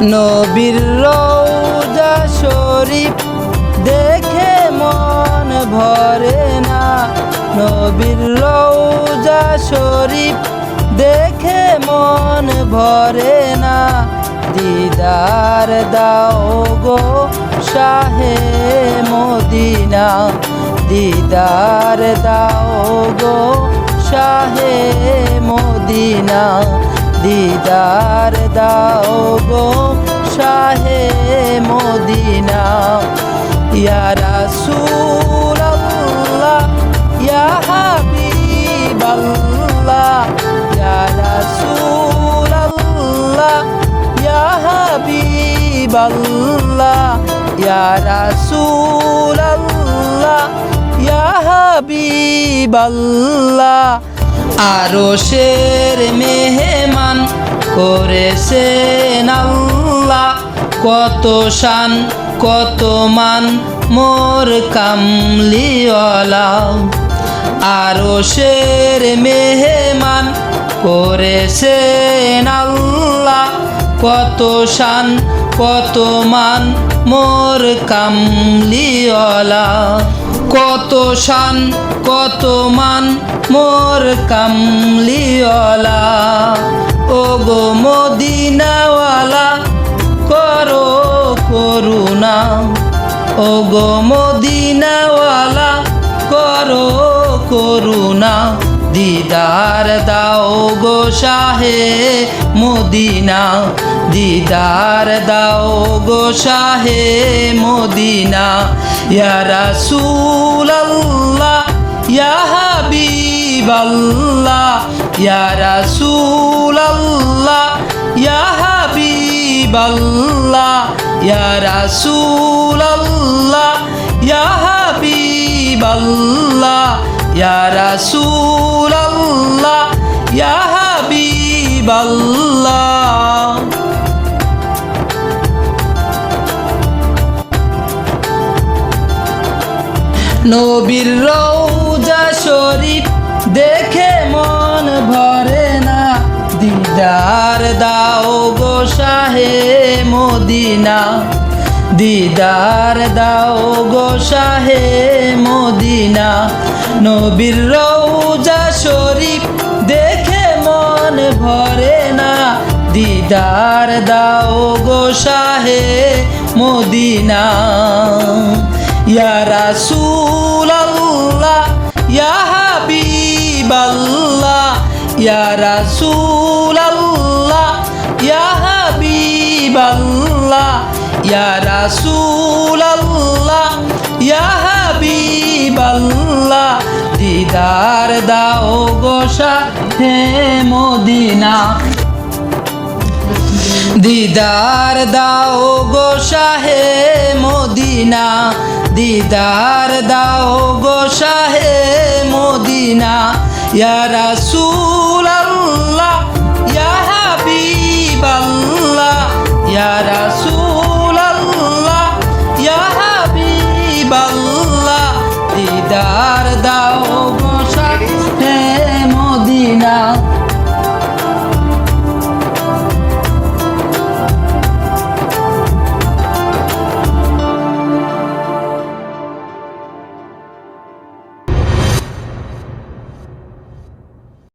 নবীর রওজা শরীফ দেখে মন ভরে না। নবীর রওজা শরীফ দেখে মন ভরে না। দিদার দাও গো শাহে মদিনা, দিদার দাও গো শাহে মদিনা, দিদার দাও গো শাহে মদিনা। ইয়া রাসূলুল্লাহ ইয়া হাবিবাল্লাহ, ইয়া রাসূলুল্লাহ ইয়া হাবিবাল্লাহ, ইয়া রাসূলুল্লাহ ইয়া হাবিবাল্লাহ। আরশের মেহমান করেছেন আল্লাহ, কত শান কত মান মোর কামলিওয়ালা। আরশের মেহমান করেছেন আল্লাহ, কত শান কত মান মোর কামলিওয়ালা। কত শান কত মান মোর কামলিওয়ালা। ও গো মদিনাওয়ালা করো করুণা, ও গো মদিনাওয়ালা করো করুণা। দিদার দাও গো শাহে মদিনা, দিদার দাও গো শাহে মদিনা। ইয়া রাসূলুল্লাহ ইয়া হাবিবাল্লাহ, ইয়া রাসূলুল্লাহ ইয়া হাবিবাল্লাহ, ইয়া রাসূলুল্লাহ ইয়া হাবিবাল্লাহ, ইয়া রাসূলুল্লাহ ইয়া হাবিবাল্লাহ। নবীর রওজা শরীফ দেখে মন ভরে না। দিদার দাও গো শাহে মদিনা, দিদার দাও গো শাহে মদিনা। নবীর রওজা শরীফ দেখে মন ভরে না। দিদার দাও গো শাহে মদিনা। ইয়া রাসূলুল্লাহ ইয়া হাবিবাল্লাহ, ইয়া রাসূলুল্লাহ ইয়া হাবিবাল্লাহ, ইয়া রাসূলুল্লাহ ইয়া হাবিবাল্লাহ। দিদার দাও গো শাহে মদিনা, দিদার দাও গো শাহে মদিনা, দিদার দাও গো শাহে মদিনা। ইয়া রাসূলুল্লাহ ইয়া হাবিবাল্লাহ, ইয়া রাসূলুল্লাহ ইয়া হাবিবাল্লাহ। দিদার দাও